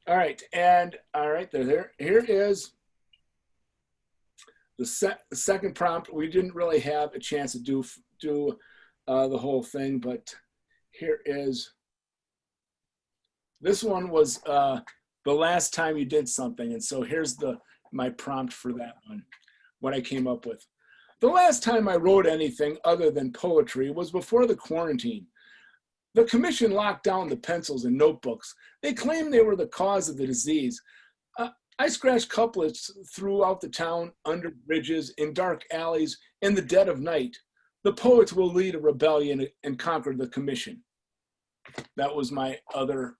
All right, and all right, here is the second prompt. We didn't really have a chance to do the whole thing, but here is, this one was the last time you did something, and so here's my prompt for that one, what I came up with. The last time I wrote anything other than poetry was before the quarantine. The commission locked down the pencils and notebooks. They claimed they were the cause of the disease. I scratched couplets throughout the town, under bridges, in dark alleys, in the dead of night. The poets will lead a rebellion and conquer the commission. That was my other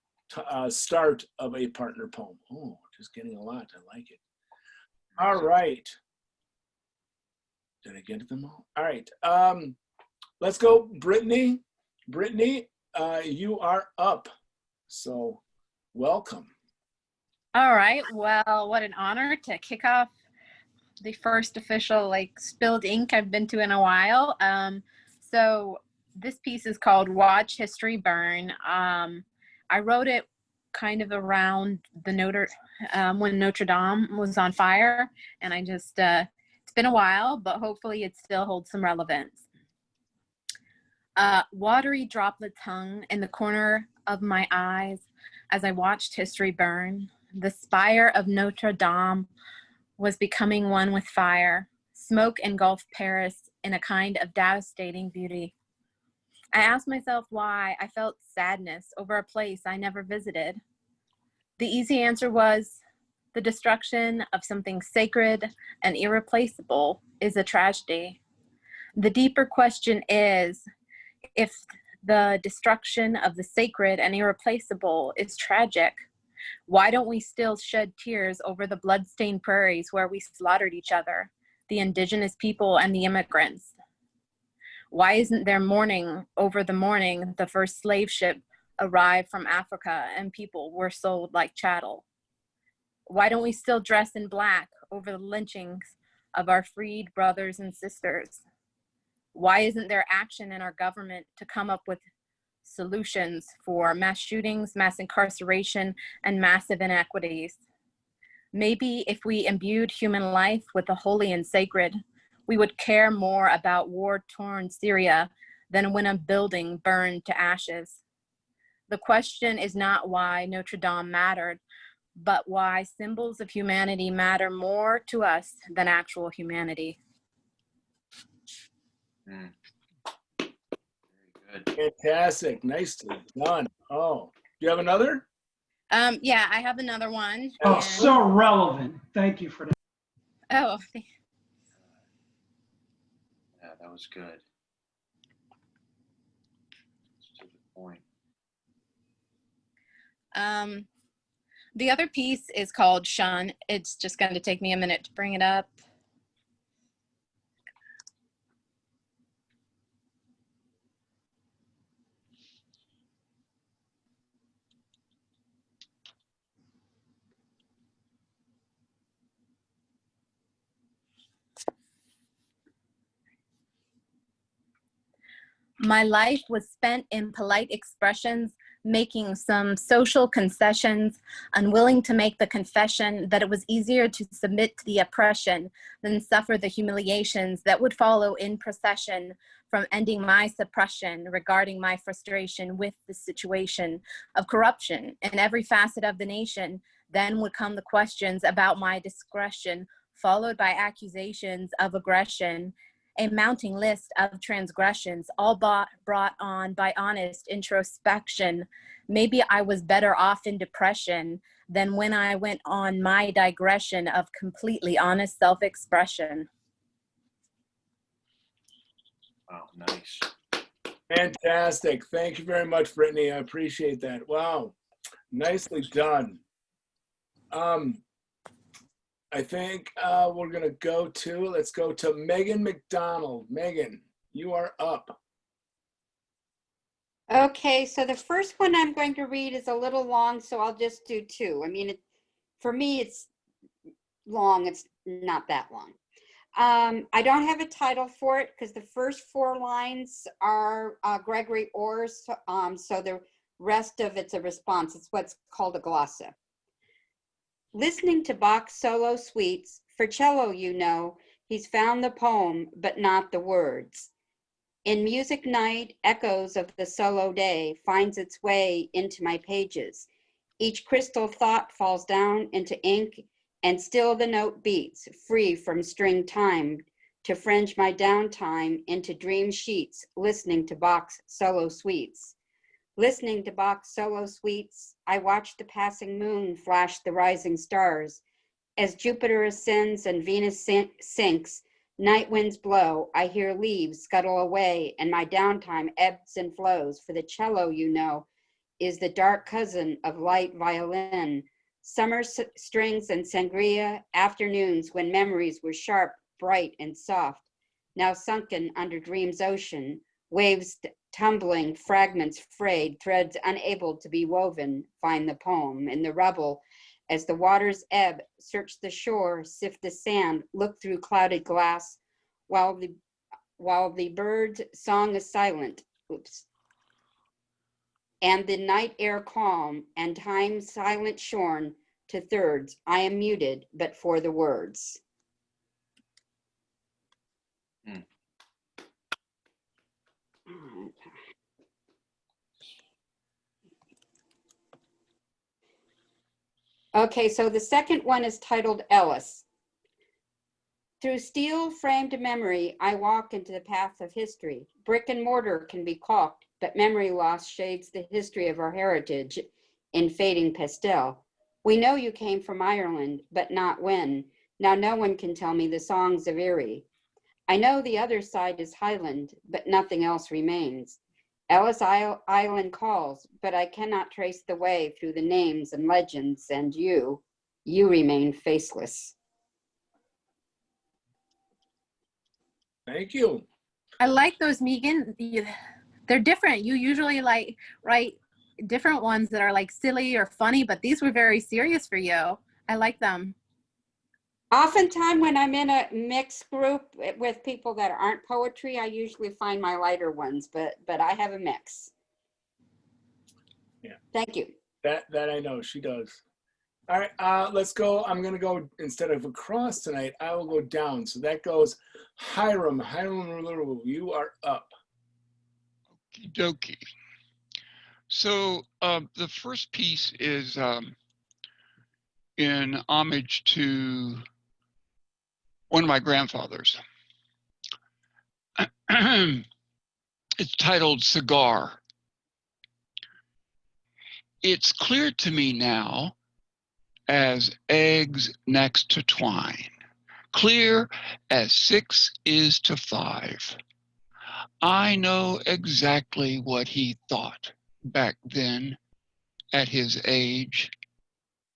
start of a partner poem. Oh, just getting a lot. I like it. All right. Did I get them all? All right. Let's go, Brittany. Brittany, you are up. So welcome. All right. Well, what an honor to kick off the first official spilled ink I've been to in a while. So this piece is called Watch History Burn. I wrote it kind of around the when Notre Dame was on fire, and I just it's been a while, but hopefully it still holds some relevance. Watery droplets hung in the corner of my eyes as I watched history burn. The spire of Notre Dame was becoming one with fire. Smoke engulfed Paris in a kind of devastating beauty. I asked myself why I felt sadness over a place I never visited. The easy answer was, the destruction of something sacred and irreplaceable is a tragedy. The deeper question is, if the destruction of the sacred and irreplaceable is tragic, why don't we still shed tears over the blood-stained prairies where we slaughtered each other, the indigenous people and the immigrants? Why isn't there mourning over the morning the first slave ship arrived from Africa and people were sold like chattel? Why don't we still dress in black over the lynchings of our freed brothers and sisters? Why isn't there action in our government to come up with solutions for mass shootings, mass incarceration, and massive inequities? Maybe if we imbued human life with the holy and sacred, we would care more about war-torn Syria than when a building burned to ashes. The question is not why Notre Dame mattered, but why symbols of humanity matter more to us than actual humanity. Very good. Fantastic. Nicely done. Oh, do you have another? Yeah, I have another one. Oh, and... so relevant. Thank you for that. Oh, Yeah, that was good. To the point. The other piece is called Shun. It's just going to take me a minute to bring it up. My life was spent in polite expressions, making some social concessions, unwilling to make the confession that it was easier to submit to the oppression than suffer the humiliations that would follow in procession from ending my suppression regarding my frustration with the situation of corruption in every facet of the nation. Then would come the questions about my discretion, followed by accusations of aggression, a mounting list of transgressions, all brought on by honest introspection. Maybe I was better off in depression than when I went on my digression of completely honest self-expression. Wow, nice. Fantastic. Thank you very much, Brittany. I appreciate that. Wow, nicely done. I think we're gonna let's go to Megan McDonald. Megan, you are up. Okay, so the first one I'm going to read is a little long, so I'll just do two. I mean, for me, it's long, it's not that long. I don't have a title for it because the first 4 lines are Gregory Orr's, so the rest of it's a response. It's what's called a glossa. Listening to Bach's solo suites, for cello, you know, he's found the poem, but not the words. In music night, echoes of the solo day finds its way into my pages. Each crystal thought falls down into ink, and still the note beats, free from string time, to fringe my downtime into dream sheets, listening to Bach's solo suites. Listening to Bach's solo suites, I watch the passing moon flash the rising stars. As Jupiter ascends and Venus sinks, night winds blow, I hear leaves scuttle away, and my downtime ebbs and flows, for the cello, you know, is the dark cousin of light violin. Summer strings and sangria, afternoons when memories were sharp, bright, and soft, now sunken under dream's ocean, waves tumbling, fragments frayed, threads unable to be woven, find the poem. In the rubble, as the waters ebb, search the shore, sift the sand, look through clouded glass, while the bird's song is silent, and the night air calm, and time silent shorn to thirds, I am muted, but for the words. Okay, so the second one is titled Ellis. Through steel-framed memory, I walk into the path of history. Brick and mortar can be caulked, but memory loss shades the history of our heritage in fading pastel. We know you came from Ireland, but not when. Now no one can tell me the songs of Erie. I know the other side is Highland, but nothing else remains. Ellis Island calls, but I cannot trace the way through the names and legends, and you remain faceless. Thank you. I like those, Megan. They're different. You usually like write different ones that are like silly or funny, but these were very serious for you. I like them. Oftentimes when I'm in a mixed group with people that aren't poetry, I usually find my lighter ones, but I have a mix. Yeah. Thank you. That I know, she does. All right, let's go. I'm gonna go, instead of across tonight, I will go down. So that goes Hiram, Larew, you are up. Okie dokie. So the first piece is in homage to one of my grandfathers. It's titled Cigar. It's clear to me now as eggs next to twine, clear as 6 is to 5. I know exactly what he thought back then at his age,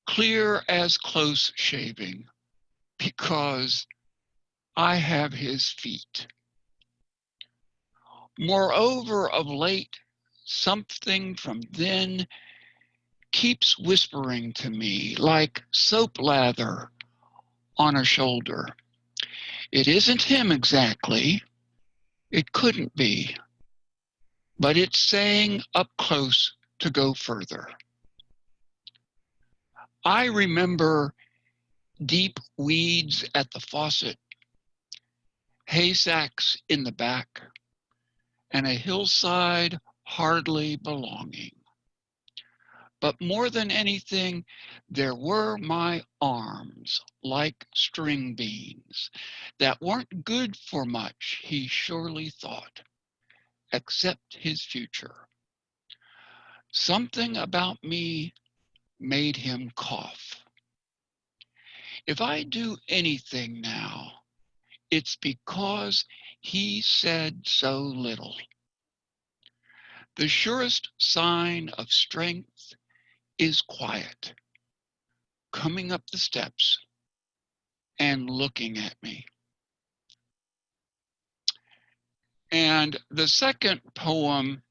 clear as close shaving, because I have his feet. Moreover, of late, something from then keeps whispering to me like soap lather on a shoulder. It isn't him exactly. It couldn't be. But it's saying up close to go further. I remember deep weeds at the faucet, hay sacks in the back, and a hillside hardly belonging. But more than anything, there were my arms like string beans that weren't good for much, he surely thought, except his future. Something about me made him cough. If I do anything now, it's because he said so little. The surest sign of strength is quiet, coming up the steps and looking at me. And the second poem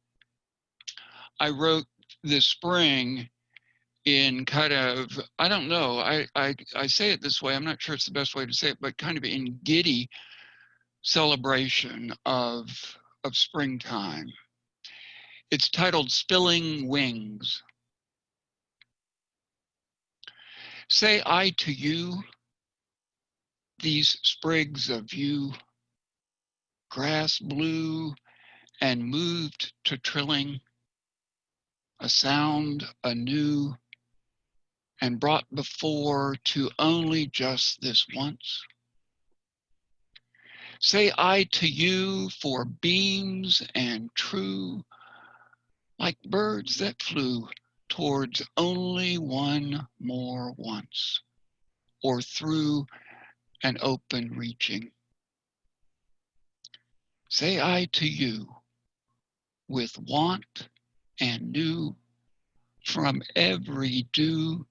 I wrote this spring in kind of, I don't know, I say it this way, I'm not sure it's the best way to say it, but kind of in giddy celebration of springtime. It's titled Spilling Wings. Say I to you, these sprigs of you, grass blue and moved to trilling, a sound anew and brought before to only just this once. Say I to you for beams and true, like birds that flew towards only one more once, or through an open reaching. Say I to you, with want and new, from every dew,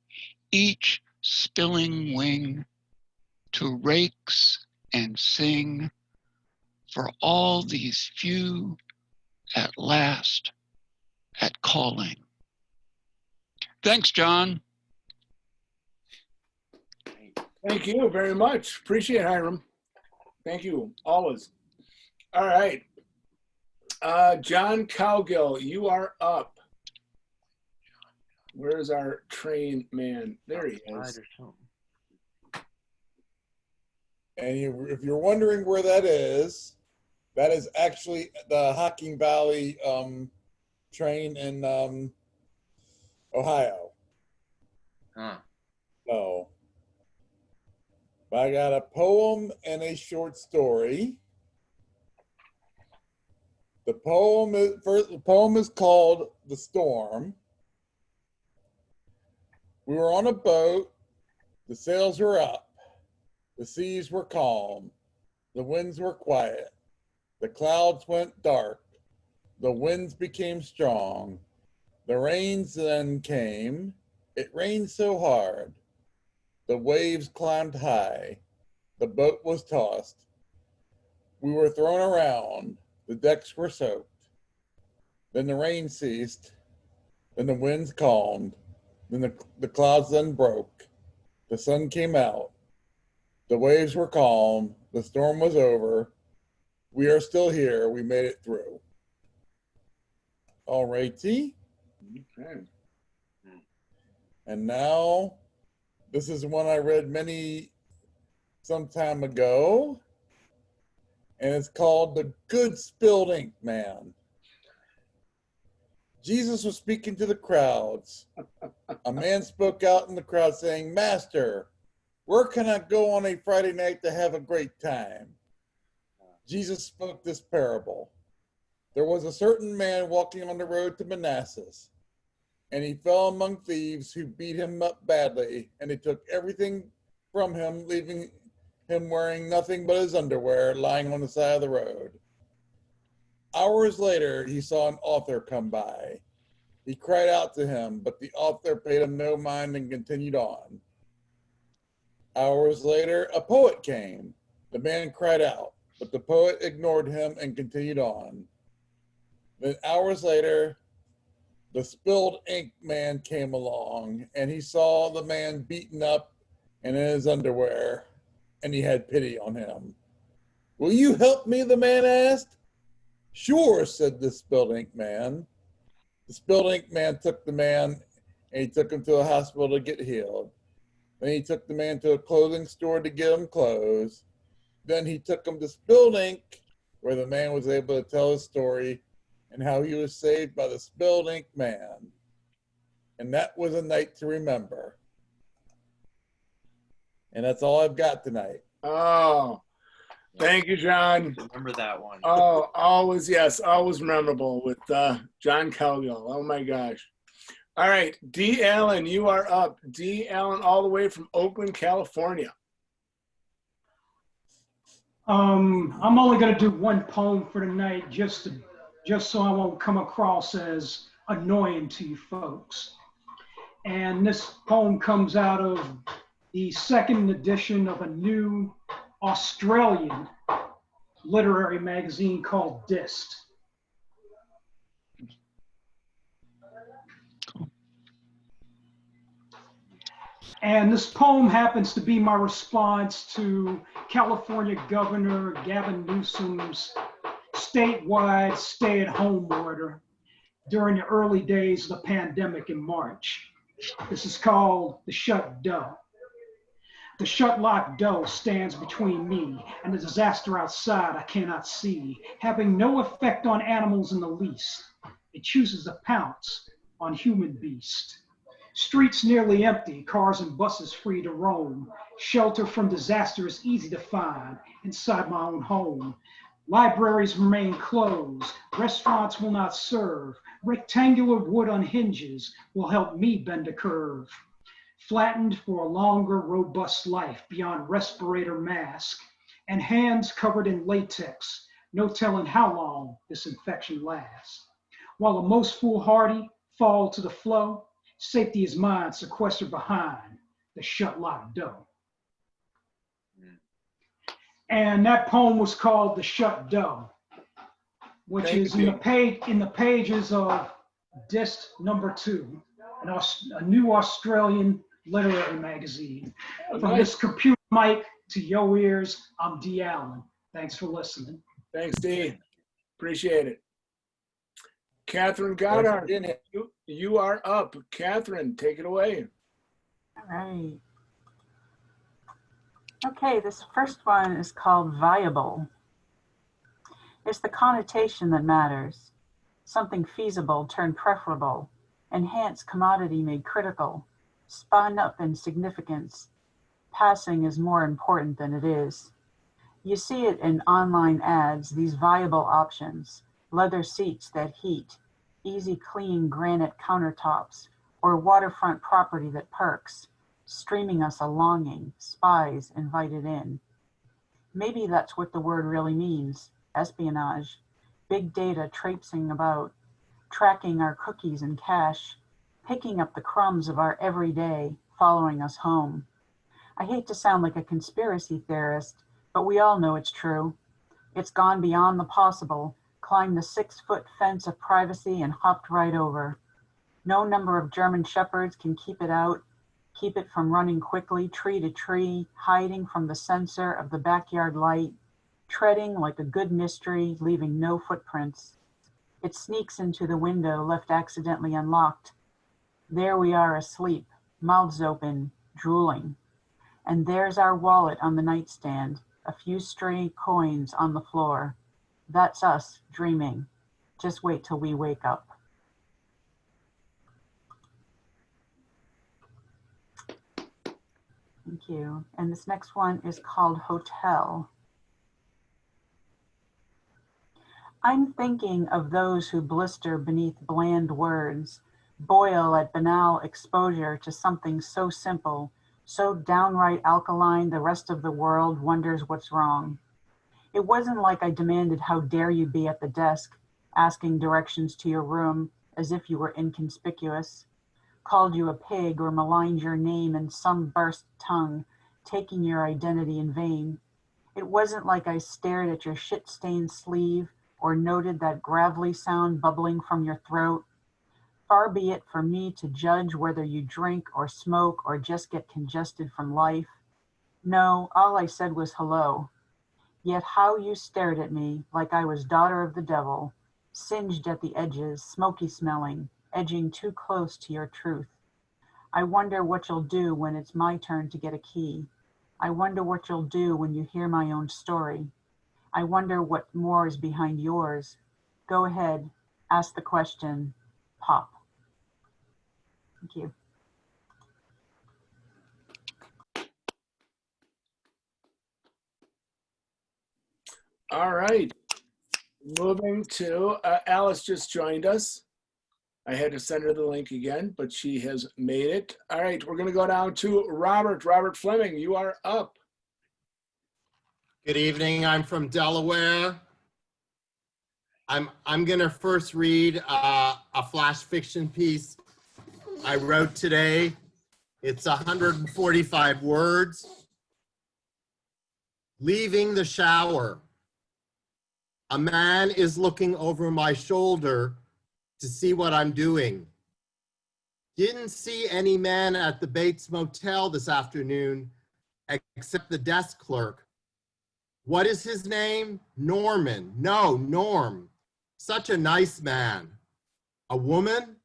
each spilling wing, to rakes and sing, for all these few at last at calling. Thanks, John. Thank you very much. Appreciate it, Hiram. Thank you, always. All right. John Cowgill, you are up. Where's our train man? There he is. And if you're wondering where that is actually the Hocking Valley train in Ohio. Huh. So, I got a poem and a short story. The poem is called "The Storm." We were on a boat. The sails were up. The seas were calm. The winds were quiet. The clouds went dark. The winds became strong. The rains then came. It rained so hard. The waves climbed high. The boat was tossed. We were thrown around. The decks were soaked. Then the rain ceased. Then the winds calmed. Then the clouds then broke. The sun came out. The waves were calm. The storm was over. We are still here. We made it through. All righty. Okay. And now, this is one I read some time ago. And it's called The Good Spilled Ink Man. Jesus was speaking to the crowds. A man spoke out in the crowd saying, "Master, where can I go on a Friday night to have a great time?" Jesus spoke this parable. There was a certain man walking on the road to Manassas, and he fell among thieves who beat him up badly, and they took everything from him, leaving him wearing nothing but his underwear, lying on the side of the road. Hours later, he saw an author come by. He cried out to him, but the author paid him no mind and continued on. Hours later, a poet came. The man cried out, but the poet ignored him and continued on. Then hours later, the spilled ink man came along, and he saw the man beaten up and in his underwear, and he had pity on him. "Will you help me?" the man asked. "Sure," said the spilled ink man. The spilled ink man took the man, and he took him to a hospital to get healed. Then he took the man to a clothing store to get him clothes. Then he took him to Spilled Ink, where the man was able to tell his story and how he was saved by the spilled ink man. And that was a night to remember. And that's all I've got tonight. Oh, thank you, John. Remember that one. Oh, always, yes, always memorable with John Cowgill. Oh my gosh. All right, D. Allen, you are up. D. Allen, all the way from Oakland, California. I'm only going to do one poem for tonight, just so I won't come across as annoying to you folks. And this poem comes out of the second edition of a new Australian literary magazine called Dist. And this poem happens to be my response to California Governor Gavin Newsom's statewide stay-at-home order during the early days of the pandemic in March. This is called The Shut Down. The shut-locked door stands between me and the disaster outside I cannot see, having no effect on animals in the least. It chooses to pounce on human beast. Streets nearly empty, cars and buses free to roam. Shelter from disaster is easy to find inside my own home. Libraries remain closed. Restaurants will not serve. Rectangular wood on hinges will help me bend a curve. Flattened for a longer, robust life beyond respirator mask, and hands covered in latex, no telling how long this infection lasts. While the most foolhardy fall to the flow, safety is mine, sequestered behind the shut-locked door. And that poem was called The Shut Door, which is in the pages of disc number 2, a new Australian literary magazine. From this computer mic to your ears, I'm D. Allen. Thanks for listening. Thanks, D. Appreciate it. Katherine Gotthardt, you are up. Katherine, take it away. All right. Okay, this first one is called Viable. It's the connotation that matters. Something feasible turned preferable, enhanced commodity made critical, spun up in significance. Passing is more important than it is. You see it in online ads, these viable options, leather seats that heat, easy clean granite countertops, or waterfront property that perks, streaming us a longing, spies invited in. Maybe that's what the word really means, espionage, big data traipsing about, tracking our cookies and cash, picking up the crumbs of our everyday, following us home. I hate to sound like a conspiracy theorist, but we all know it's true. It's gone beyond the possible, climbed the 6-foot fence of privacy and hopped right over. No number of German shepherds can keep it out, keep it from running quickly tree to tree, hiding from the sensor of the backyard light, treading like a good mystery, leaving no footprints. It sneaks into the window left accidentally unlocked. There we are asleep, mouths open, drooling. And there's our wallet on the nightstand, a few stray coins on the floor. That's us dreaming. Just wait till we wake up. Thank you. And this next one is called Hotel. I'm thinking of those who blister beneath bland words, boil at banal exposure to something so simple, so downright alkaline the rest of the world wonders what's wrong. It wasn't like I demanded how dare you be at the desk, asking directions to your room as if you were inconspicuous, called you a pig or maligned your name in some burst tongue, taking your identity in vain. It wasn't like I stared at your shit-stained sleeve or noted that gravelly sound bubbling from your throat. Far be it for me to judge whether you drink or smoke or just get congested from life. No, all I said was hello. Yet how you stared at me like I was daughter of the devil, singed at the edges, smoky smelling, edging too close to your truth. I wonder what you'll do when it's my turn to get a key. I wonder what you'll do when you hear my own story. I wonder what more is behind yours. Go ahead, ask the question, Pop. Thank you. All right. Moving to Alice just joined us. I had to send her the link again, but she has made it. All right, we're going to go down to Robert. Robert Fleming, you are up. Good evening. I'm from Delaware. I'm going to first read a flash fiction piece I wrote today. It's 145 words. Leaving the shower. A man is looking over my shoulder to see what I'm doing. Didn't see any man at the Bates Motel this afternoon except the desk clerk. What is his name? Norman. No, Norm. Such a nice man. A woman?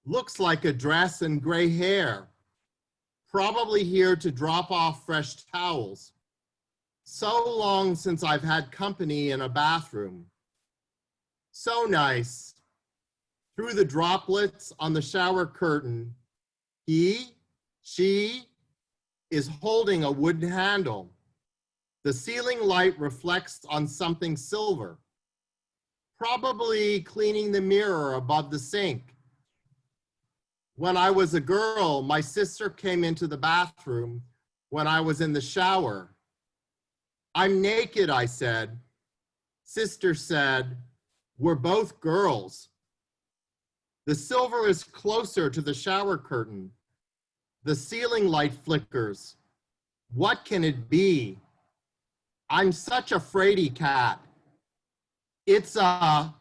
Looks like a dress and gray hair. probably here to drop off fresh towels. So long since I've had company in a bathroom. So nice. Through the droplets on the shower curtain, she is holding a wooden handle. The ceiling light reflects on something silver, probably cleaning the mirror above the sink. When I was a girl, my sister came into the bathroom when I was in the shower. I'm naked, I said. Sister said, we're both girls. The silver is closer to the shower curtain. The ceiling light flickers. What can it be? I'm such a fraidy cat. It's a ...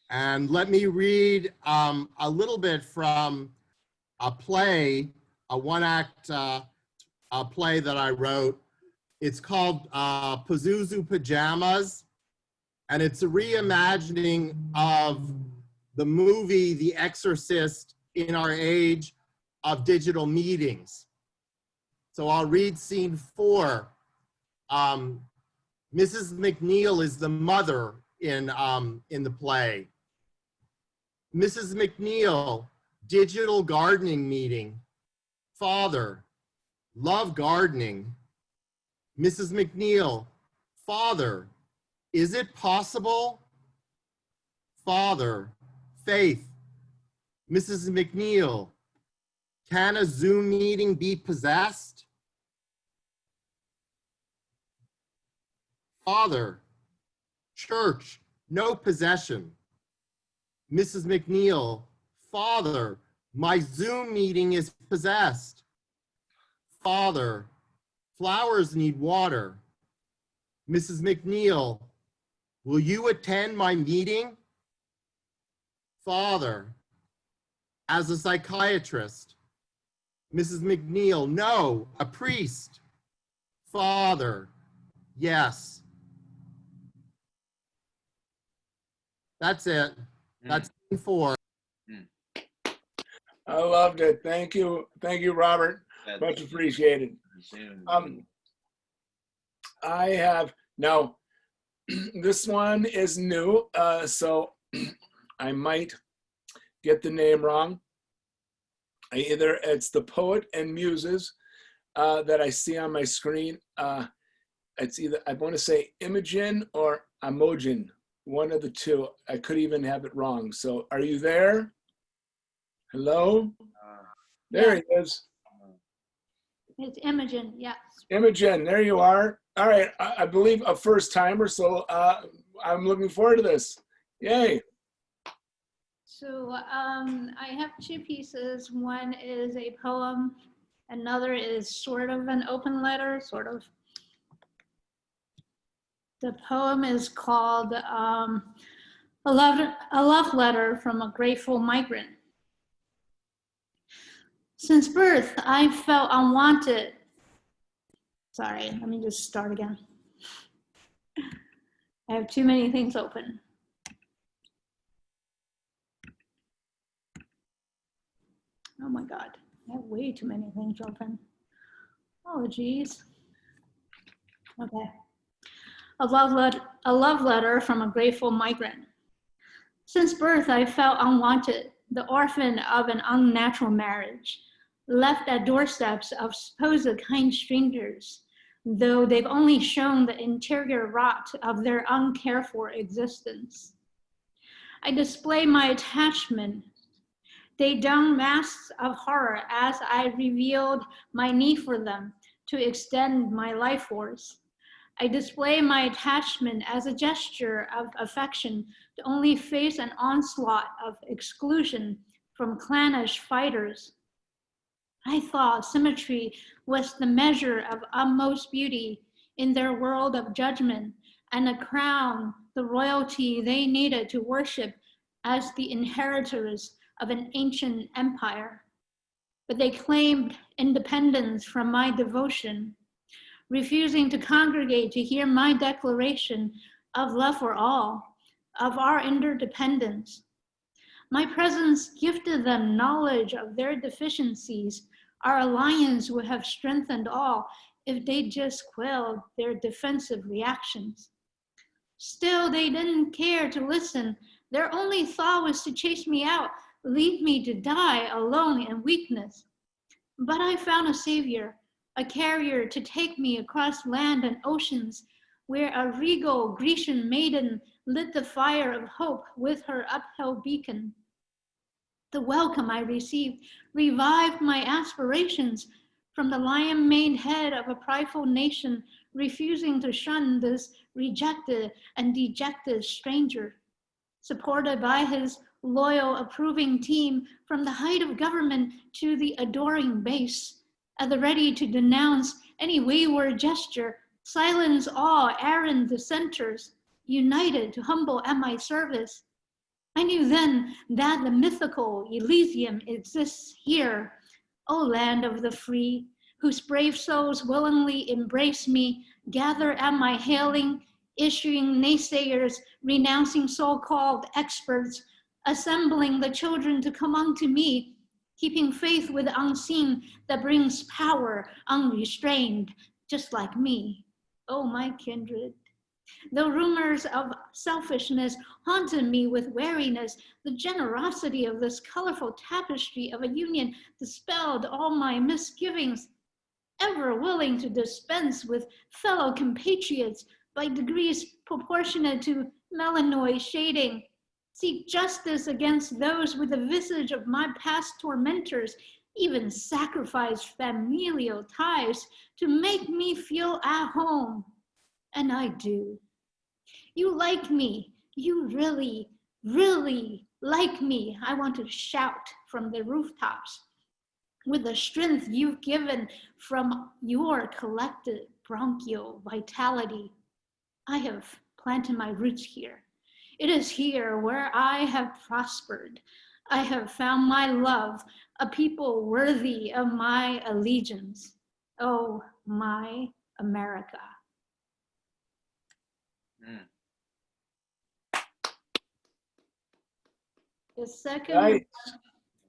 And let me read a little bit from a play, a one-act play that I wrote. It's called Pazuzu Pajamas, and it's a reimagining of the movie The Exorcist in our age of digital meetings. So I'll read scene 4. Mrs. McNeil is the mother in the play. Mrs. McNeil, digital gardening meeting. Father, love gardening. Mrs. McNeil, Father, is it possible? Father, faith. Mrs. McNeil, can a Zoom meeting be possessed? Father, church, no possession. Mrs. McNeil, Father, my Zoom meeting is possessed. Father, flowers need water. Mrs. McNeil, will you attend my meeting? Father, as a psychiatrist. Mrs. McNeil, no, a priest. Father, yes. That's it. That's scene 4. I loved it. Thank you. Thank you, Robert. Much appreciated. I have, now, this one is new, so I might get the name wrong. It's the Poet and Muses that I see on my screen. It's either, I want to say Imogen or Imogen, one of the two. I could even have it wrong. So are you there? Hello? There he is. It's Imogen, yes. Imogen, there you are. All right, I believe a first timer, so I'm looking forward to this. Yay. So I have 2 pieces. One is a poem. Another is sort of an open letter, sort of. The poem is called a love letter from a grateful migrant. Since birth, I felt unwanted. Sorry, let me just start again. I have too many things open. Oh my God, I have way too many things open. Oh geez. Okay. A love letter from a grateful migrant. Since birth, I felt unwanted, the orphan of an unnatural marriage, left at doorsteps of supposed kind strangers, though they've only shown the interior rot of their uncared for existence. I display my attachment. They don masks of horror as I revealed my need for them to extend my life force. I display my attachment as a gesture of affection to only face an onslaught of exclusion from clannish fighters. I thought symmetry was the measure of utmost beauty in their world of judgment, and a crown, the royalty they needed to worship as the inheritors of an ancient empire. But they claimed independence from my devotion, refusing to congregate to hear my declaration of love for all, of our interdependence, My presence gifted them knowledge of their deficiencies. Our alliance would have strengthened all if they just quelled their defensive reactions. Still, they didn't care to listen. Their only thought was to chase me out, leave me to die alone in weakness. But I found a savior, a carrier to take me across land and oceans, where a regal Grecian maiden lit the fire of hope with her upheld beacon. The welcome I received revived my aspirations from the lion-maned head of a prideful nation refusing to shun this rejected and dejected stranger. Supported by his loyal, approving team from the height of government to the adoring base, at the ready to denounce any wayward gesture, silence all errant dissenters, united to humble at my service. I knew then that the mythical Elysium exists here, O land of the free, whose brave souls willingly embrace me, gather at my hailing, issuing naysayers, renouncing so-called experts, assembling the children to come unto me, keeping faith with the unseen that brings power unrestrained, just like me, oh my kindred. Though rumors of selfishness haunted me with wariness, the generosity of this colorful tapestry of a union dispelled all my misgivings, ever willing to dispense with fellow compatriots by degrees proportionate to melanoid shading, seek justice against those with the visage of my past tormentors, even sacrifice familial ties to make me feel at home. And I do. You like me. You really, really like me. I want to shout from the rooftops. With the strength you've given from your collected bronchial vitality, I have planted my roots here. It is here where I have prospered. I have found my love, a people worthy of my allegiance. Oh, my America. The second. Right.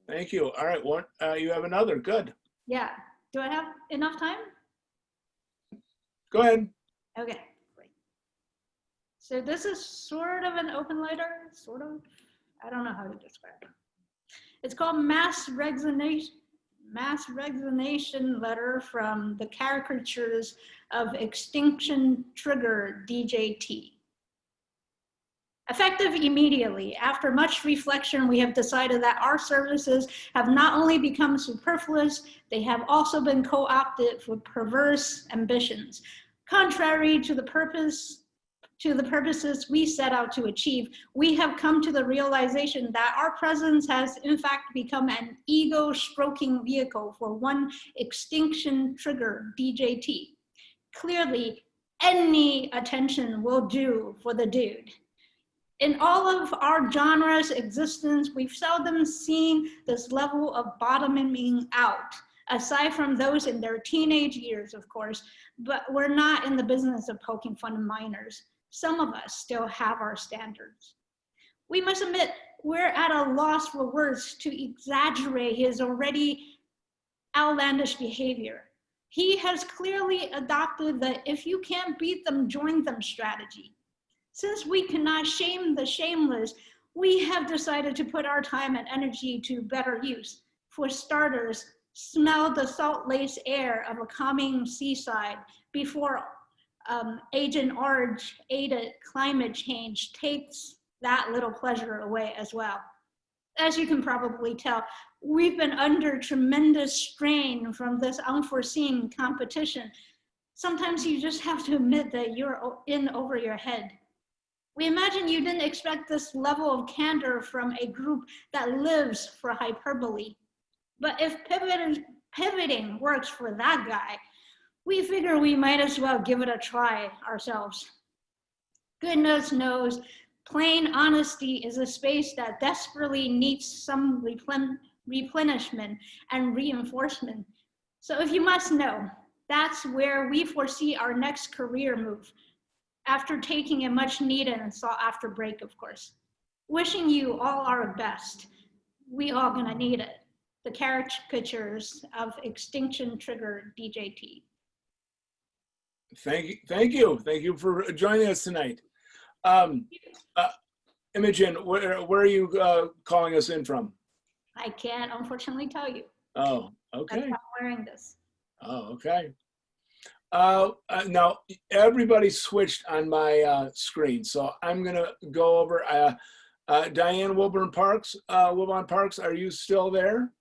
Thank you. All right, one, you have another. Good. Yeah. Do I have enough time? Go ahead. Okay, great. So this is sort of an open letter, sort of. I don't know how to describe it. It's called Mass Resignation letter from the Caricatures of Extinction Trigger DJT. Effective immediately, after much reflection, we have decided that our services have not only become superfluous, they have also been co-opted for perverse ambitions. Contrary to the purposes we set out to achieve, we have come to the realization that our presence has in fact become an ego-stroking vehicle for one extinction trigger, DJT. Clearly, any attention will do for the dude. In all of our genre's existence, we've seldom seen this level of bottoming out, aside from those in their teenage years, of course, but we're not in the business of poking fun at minors. Some of us still have our standards. We must admit, we're at a loss for words to exaggerate his already outlandish behavior. He has clearly adopted the if you can't beat them, join them strategy. Since we cannot shame the shameless, we have decided to put our time and energy to better use. For starters, smell the salt-laced air of a calming seaside before Agent Orange-aided climate change takes that little pleasure away as well. As you can probably tell, we've been under tremendous strain from this unforeseen competition. Sometimes you just have to admit that you're in over your head. We imagine you didn't expect this level of candor from a group that lives for hyperbole. But if pivoting works for that guy, we figure we might as well give it a try ourselves. Goodness knows, plain honesty is a space that desperately needs some replenishment and reinforcement. So if you must know, that's where we foresee our next career move, after taking a much needed and sought after break, of course. Wishing you all our best. We all gonna need it. The Caricatures of Extinction Trigger DJT. Thank you for joining us tonight. Imogen, where are you calling us in from? I can't unfortunately tell you. Oh, That's okay. why I'm wearing this. Oh, okay. Now everybody switched on my screen, so I'm gonna go over. Diane Wilbon Parks, are you still there?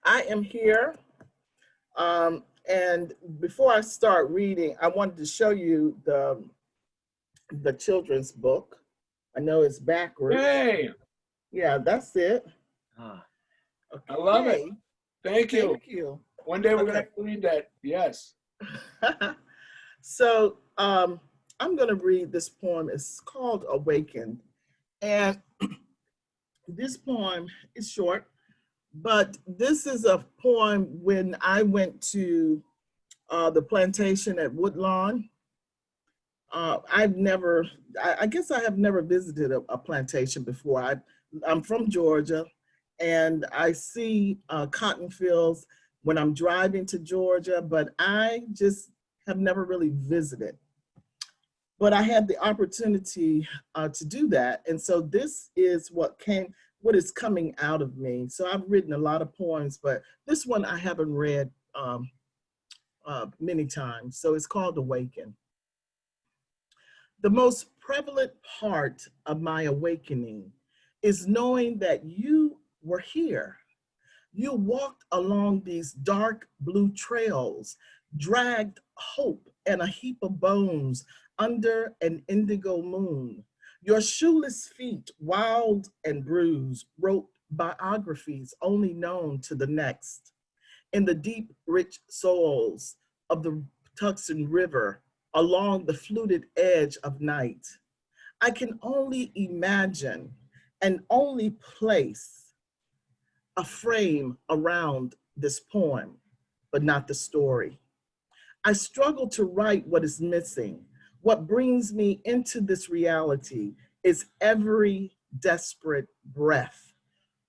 I am here. And before I start reading, I wanted to show you the children's book. I know it's backwards. Hey, Yeah, that's it. I love it. Okay. Thank you. Thank you. One day we're gonna Okay. have to read that. Yes. So I'm going to read this poem. It's called Awakened. And this poem is short, but this is a poem when I went to the plantation at Woodlawn. I guess I have never visited a plantation before. I'm from Georgia, and I see cotton fields when I'm driving to Georgia, but I just have never really visited. But I had the opportunity to do that. And so this is what is coming out of me. So I've written a lot of poems, but this one I haven't read many times. So it's called Awaken. The most prevalent part of my awakening is knowing that you were here. You walked along these dark blue trails, dragged hope and a heap of bones under an indigo moon. Your shoeless feet, wild and bruised, wrote biographies only known to the next. In the deep, rich soils of the Tucson River, along the fluted edge of night, I can only imagine and only place a frame around this poem, but not the story. I struggle to write what is missing. What brings me into this reality is every desperate breath,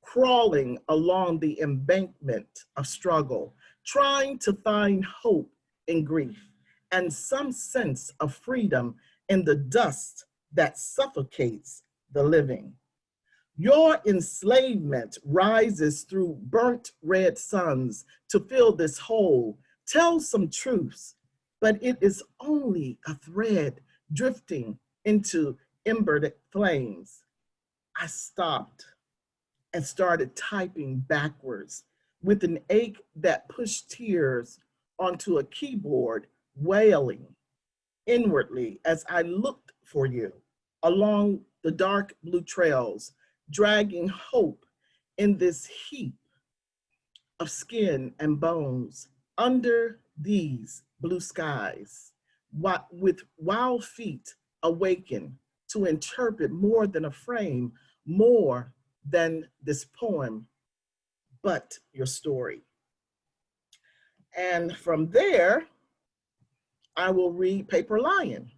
crawling along the embankment of struggle, trying to find hope in grief and some sense of freedom in the dust that suffocates the living. Your enslavement rises through burnt red suns to fill this hole. Tell some truths, but it is only a thread drifting into embered flames. I stopped and started typing backwards with an ache that pushed tears onto a keyboard, wailing inwardly as I looked for you along the dark blue trails, dragging hope in this heap of skin and bones under these blue skies, with wild feet awaken to interpret more than a frame, more than this poem, but your story. And from there, I will read Paper Lion.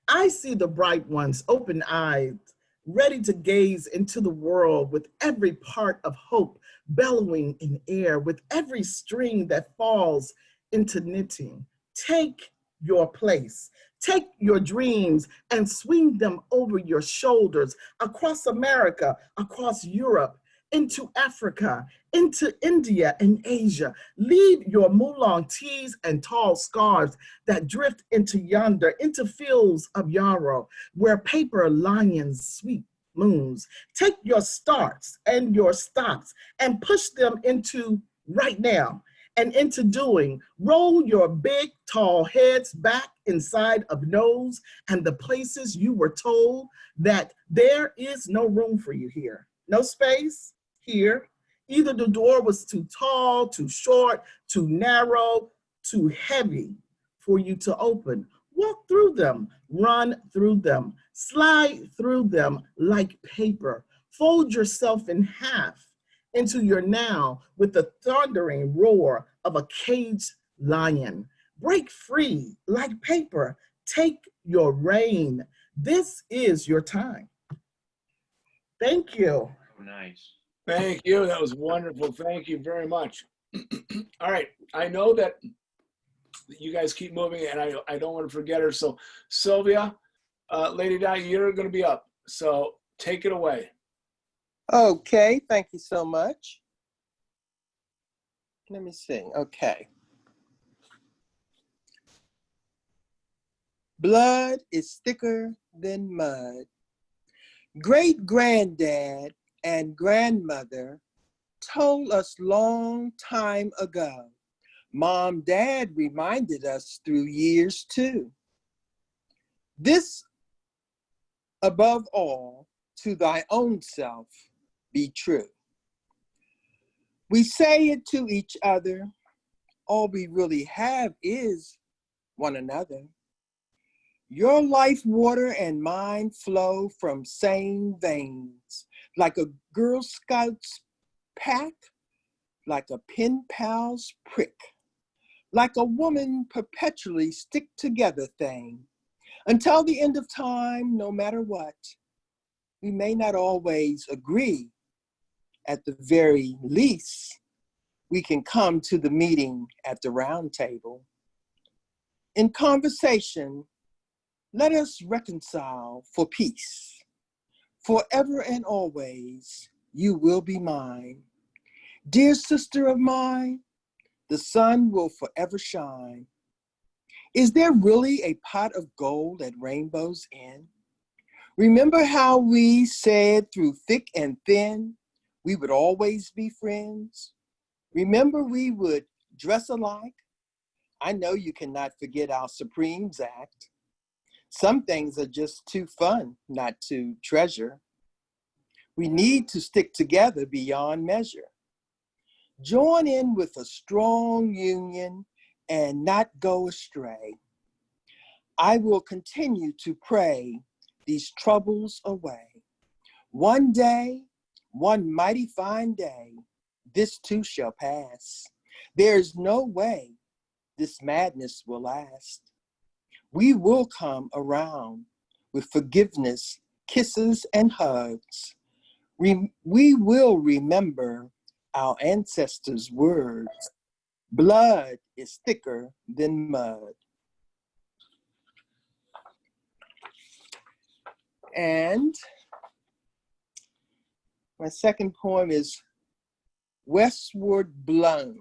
I see the bright ones, open-eyed, ready to gaze into the world with every part of hope bellowing in air, with every string that falls into knitting. Take your place. Take your dreams and swing them over your shoulders across America, across Europe, into Africa, into India and Asia. Leave your mulong tees and tall scarves that drift into yonder, into fields of yarrow, where paper lions sweep moons. Take your starts and your stops and push them into right now and into doing. Roll your big, tall heads back inside of nose and the places you were told that there is no room for you here. No space here. Either the door was too tall, too short, too narrow, too heavy for you to open. Walk through them, run through them, slide through them like paper. Fold yourself in half into your now with the thundering roar of a caged lion. Break free like paper. Take your reign. This is your time. Thank you. Oh, nice. Thank you. That was wonderful. Thank you very much. All right. I know that you guys keep moving, and I don't want to forget her. So, Sylvia, Lady Di, you're going to be up. So, take it away. Okay. Thank you so much. Let me see. Okay. Blood is thicker than mud. Great granddad and grandmother told us long time ago. Mom, dad reminded us through years too. This above all, to thy own self be true. We say it to each other. All we really have is one another. Your life water and mine flow from same veins, like a Girl Scouts pack, like a pen pal's prick, like a woman perpetually stick together thing. Until the end of time, no matter what, we may not always agree. At the very least, we can come to the meeting at the round table. In conversation, let us reconcile for peace. Forever and always, you will be mine. Dear sister of mine, the sun will forever shine. Is there really a pot of gold at rainbow's end? Remember how we said through thick and thin, we would always be friends? Remember we would dress alike? I know you cannot forget our Supremes Act. Some things are just too fun not to treasure. We need to stick together beyond measure. Join in with a strong union and not go astray. I will continue to pray these troubles away. One day, one mighty fine day, this too shall pass. There's no way this madness will last. We will come around with forgiveness, kisses, and hugs. We will remember our ancestors' words. Blood is thicker than mud. And my second poem is Westward Blown.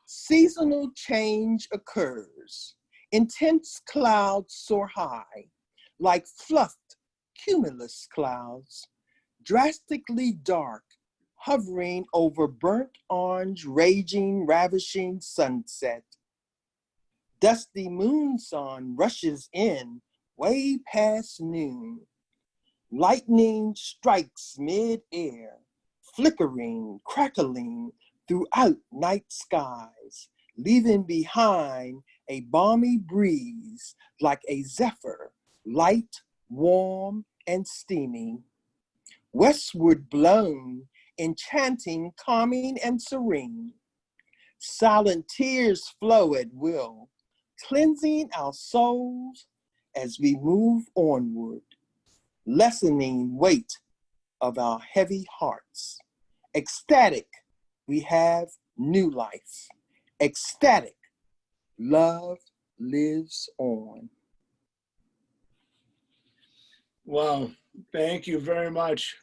Seasonal change occurs. Intense clouds soar high, like fluffed cumulus clouds, drastically dark, hovering over burnt orange, raging, ravishing sunset. Dusty moon sun rushes in way past noon. Lightning strikes mid-air, flickering, crackling throughout night skies, leaving behind a balmy breeze like a zephyr, light, warm, and steamy. Westward blown, enchanting, calming, and serene. Silent tears flow at will, cleansing our souls as we move onward, lessening weight of our heavy hearts. Ecstatic, we have new life. Ecstatic, love lives on. Wow. Thank you very much.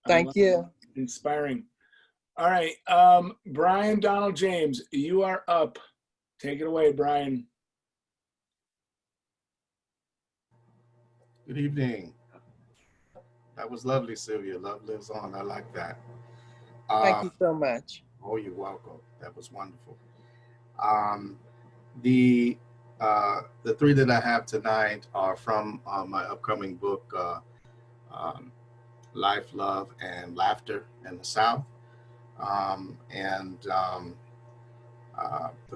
Thank you. Inspiring. All right. Brian Donald James, you are up. Take it away, Brian. Good evening. That was lovely, Sylvia. Love lives on. I like that. Thank you so much. Oh, you're welcome. That was wonderful. The three that I have tonight are from my upcoming book, Life, Love, and Laughter in the South. The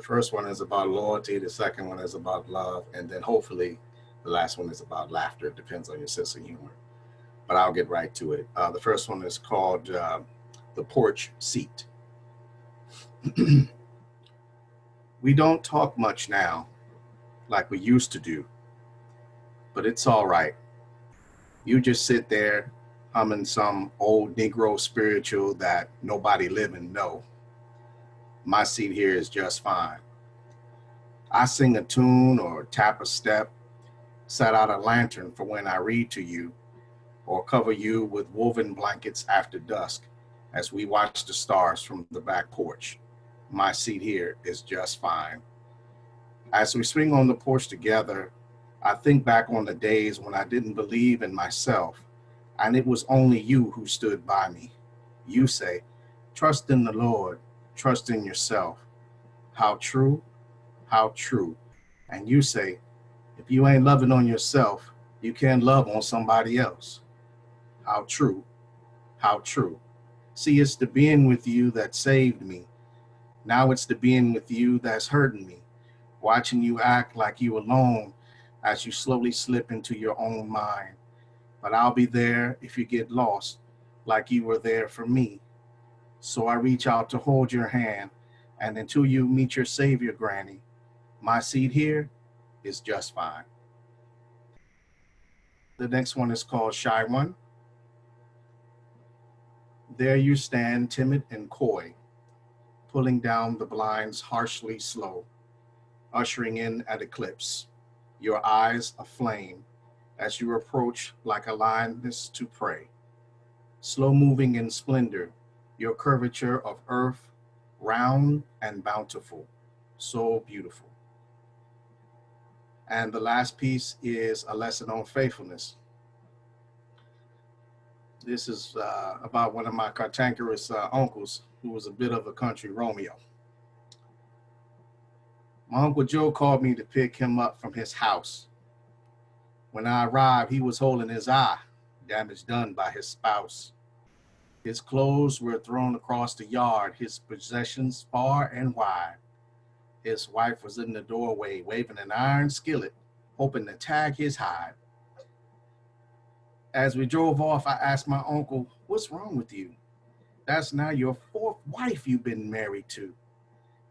first one is about loyalty. The second one is about love. And then hopefully the last one is about laughter. It depends on your sense of humor. But I'll get right to it. The first one is called the porch seat. We don't talk much now, like we used to do, but it's all right. You just sit there humming some old Negro spiritual that nobody living know. My seat here is just fine. I sing a tune or tap a step, set out a lantern for when I read to you, or cover you with woven blankets after dusk as we watch the stars from the back porch. My seat here is just fine. As we swing on the porch together, I think back on the days when I didn't believe in myself, and it was only you who stood by me. You say, trust in the Lord, trust in yourself. How true, how true. And you say, if you ain't loving on yourself, you can't love on somebody else. How true, how true. See, it's the being with you that saved me. Now it's the being with you that's hurting me. Watching you act like you alone as you slowly slip into your own mind. But I'll be there if you get lost, like you were there for me. So I reach out to hold your hand, and until you meet your Savior, Granny, my seat here is just fine. The next one is called Shy One. There you stand, timid and coy, pulling down the blinds harshly slow, ushering in at eclipse, your eyes aflame as you approach like a lioness to prey. Slow moving in splendor, your curvature of earth, round and bountiful, so beautiful. And the last piece is a lesson on faithfulness. This is about one of my cantankerous uncles who was a bit of a country Romeo. My Uncle Joe called me to pick him up from his house. When I arrived, he was holding his eye, damage done by his spouse. His clothes were thrown across the yard, his possessions far and wide. His wife was in the doorway, waving an iron skillet, hoping to tag his hide. As we drove off, I asked my uncle, what's wrong with you? That's now your fourth wife you've been married to.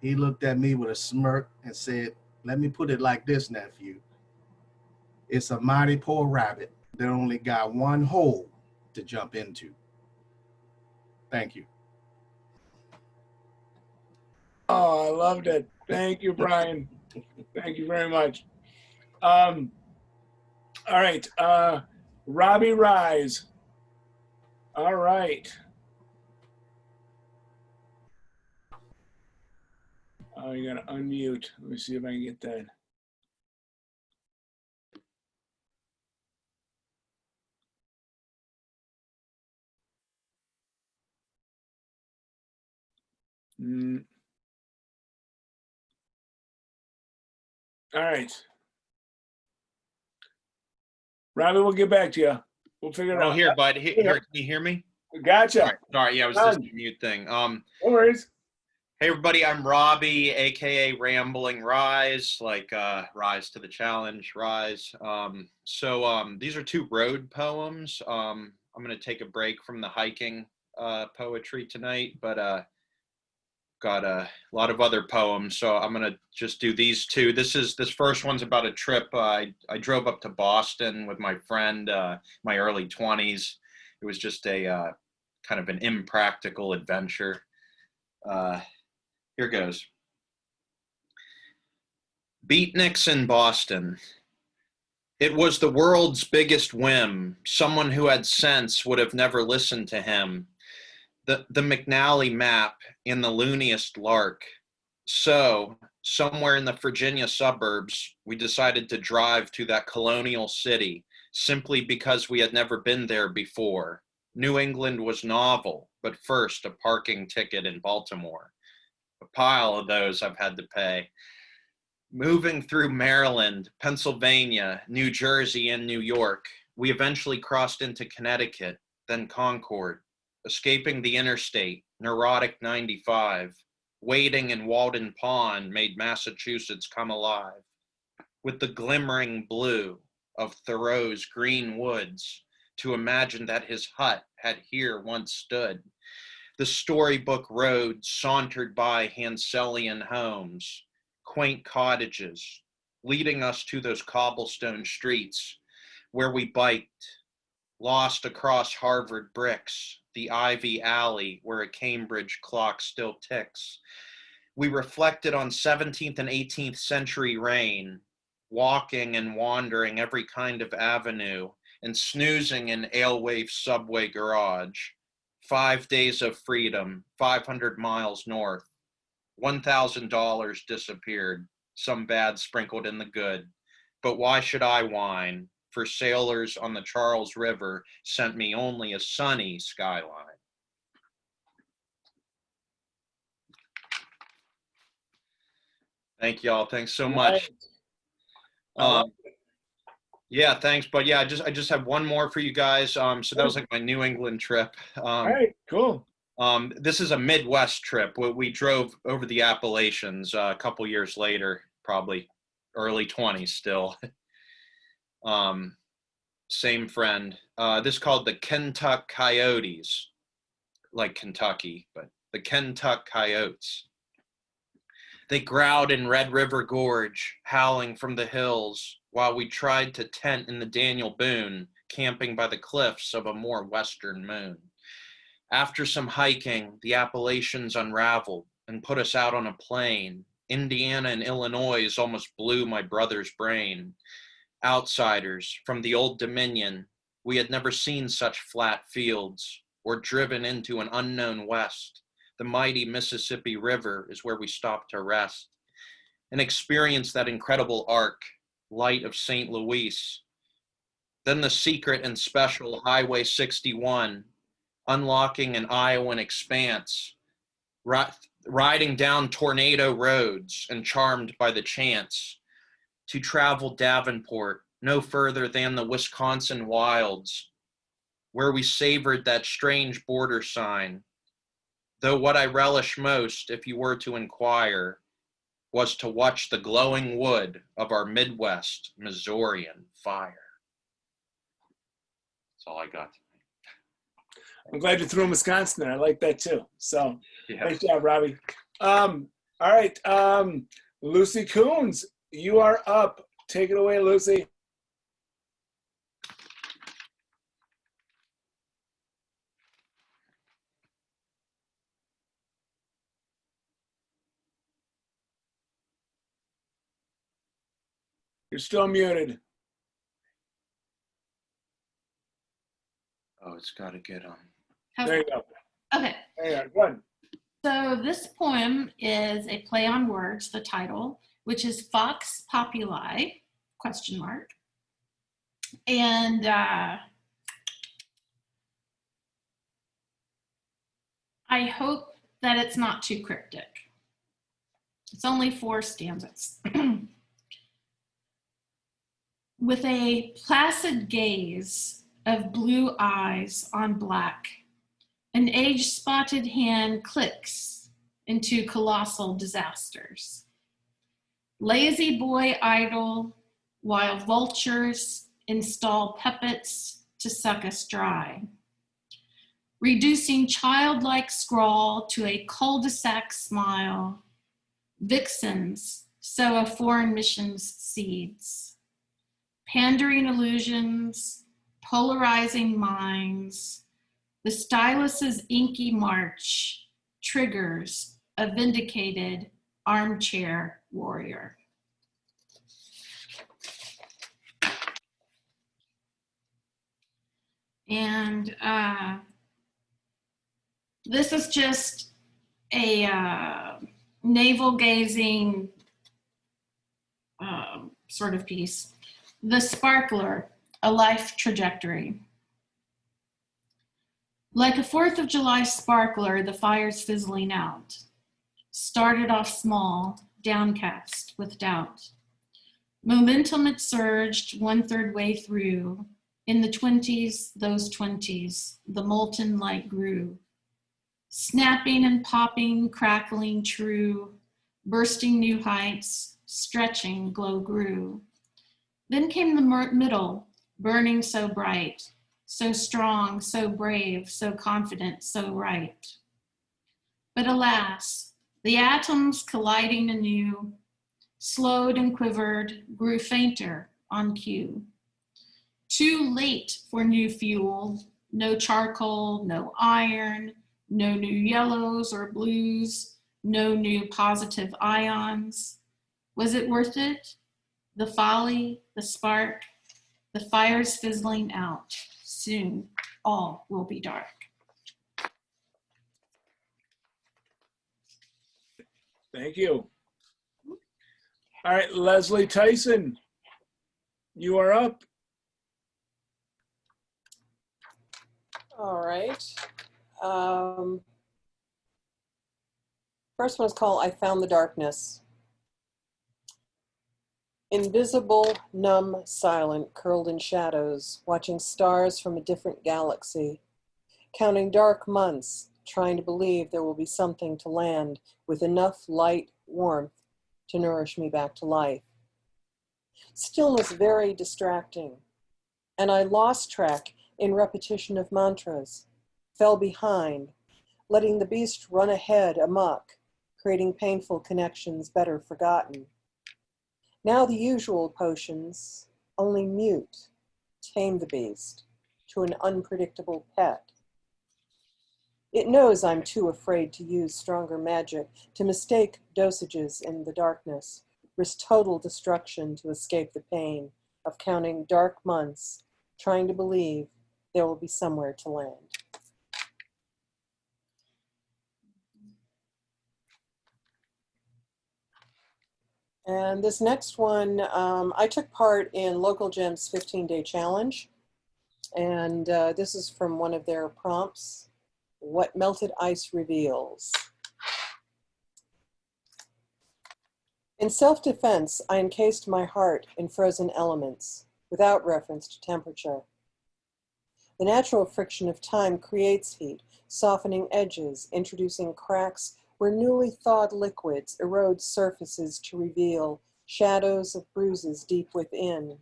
He looked at me with a smirk and said, let me put it like this, nephew. It's a mighty poor rabbit that only got one hole to jump into. Thank you. Oh, I loved it. Thank you, Brian. Thank you very much. All right, Robbie Rise. All right. Oh, you gotta unmute. Let me see if I can get that. All right. Robbie, we'll get back to you. We'll figure it out. Oh, here, bud. Here, can you hear me? Gotcha. Sorry, yeah, it was this mute thing. No worries. Hey, everybody, I'm Robbie, aka Rambling Rise, like Rise to the Challenge, Rise. These are two road poems. I'm going to take a break from the hiking poetry tonight, but got a lot of other poems, so I'm going to just do these two. This first one's about a trip. I drove up to Boston with my friend, my early 20s. It was just a kind of an impractical adventure. Here goes. Beatniks in Boston. It was the world's biggest whim. Someone who had sense would have never listened to him. The McNally map in the looniest lark. So, somewhere in the Virginia suburbs, we decided to drive to that colonial city simply because we had never been there before. New England was novel, but first a parking ticket in Baltimore. A pile of those I've had to pay. Moving through Maryland, Pennsylvania, New Jersey, and New York, we eventually crossed into Connecticut, then Concord, escaping the interstate, neurotic 95, wading in Walden Pond made Massachusetts come alive, with the glimmering blue of Thoreau's green woods, to imagine that his hut had here once stood. The storybook roads sauntered by Hanselian homes, quaint cottages, leading us to those cobblestone streets where we biked, lost across Harvard bricks, the ivy alley where a Cambridge clock still ticks. We reflected on 17th and 18th century rain, walking and wandering every kind of avenue and snoozing in Alewave's subway garage. 5 days of freedom, 500 miles north. $1,000 disappeared, some bad sprinkled in the good. But why should I whine? For sailors on the Charles River sent me only a sunny skyline. Thank y'all. Thanks so much. Yeah, thanks. But yeah, I just have one more for you guys. So that was like my New England trip. All right, cool. This is a Midwest trip. We drove over the Appalachians a couple years later, probably early 20s still. Same friend. This is called the Kentucky Coyotes, like Kentucky, but the Kentucky Coyotes. They growled in Red River Gorge, howling from the hills, while we tried to tent in the Daniel Boone, camping by the cliffs of a more western moon. After some hiking, the Appalachians unraveled and put us out on a plain. Indiana and Illinois almost blew my brother's brain. Outsiders from the Old Dominion, we had never seen such flat fields or driven into an unknown west. The mighty Mississippi River is where we stopped to rest and experience that incredible arc, light of St. Louis. Then the secret and special Highway 61, unlocking an Iowan expanse, riding down tornado roads and charmed by the chance to travel Davenport, no further than the Wisconsin wilds, where we savored that strange border sign. Though what I relish most, if you were to inquire, was to watch the glowing wood of our Midwest Missourian fire. That's all I got. I'm glad you threw in Wisconsin there. I like that too. So, Yeah. Nice job, Robbie. All right, Lucy Koons, you are up. Take it away, Lucy. You're still muted. Oh, it's got to get on. There you go. Okay. There you are. Good. So this poem is a play on words, the title, which is Fox Populi, ? And I hope that it's not too cryptic. It's only 4 stanzas. With a placid gaze of blue eyes on black, an age-spotted hand clicks into colossal disasters. Lazy boy idle while vultures install puppets to suck us dry. Reducing childlike scrawl to a cul-de-sac smile, vixens sow a foreign mission's seeds. Pandering illusions, polarizing minds, the stylus's inky march triggers a vindicated armchair warrior. And this is just a navel-gazing sort of piece. The Sparkler, a life trajectory. Like a 4th of July sparkler, the fire's fizzling out. Started off small, downcast with doubt. Momentum it surged 1/3 way through. In the 20s, those 20s, the molten light grew. Snapping and popping, crackling true, bursting new heights, stretching glow grew. Then came the middle, burning so bright, so strong, so brave, so confident, so right. But alas, the atoms colliding anew, slowed and quivered, grew fainter on cue. Too late for new fuel, no charcoal, no iron, no new yellows or blues, no new positive ions. Was it worth it? The folly, the spark, the fire's fizzling out. Soon all will be dark. Thank you. All right, Lesley Tyson, you are up. All right. First one is called I Found the Darkness. Invisible, numb, silent, curled in shadows, watching stars from a different galaxy, counting dark months, trying to believe there will be something to land with enough light, warmth to nourish me back to life. Stillness very distracting, and I lost track in repetition of mantras, fell behind, letting the beast run ahead amok, creating painful connections better forgotten. Now the usual potions only mute, tame the beast to an unpredictable pet. It knows I'm too afraid to use stronger magic, to mistake dosages in the darkness, risk total destruction to escape the pain of counting dark months, trying to believe there will be somewhere to land. And this next one, I took part in Local Gem's 15-day challenge. And this is from one of their prompts, What Melted Ice Reveals. In self-defense, I encased my heart in frozen elements, without reference to temperature. The natural friction of time creates heat, softening edges, introducing cracks where newly thawed liquids erode surfaces to reveal shadows of bruises deep within.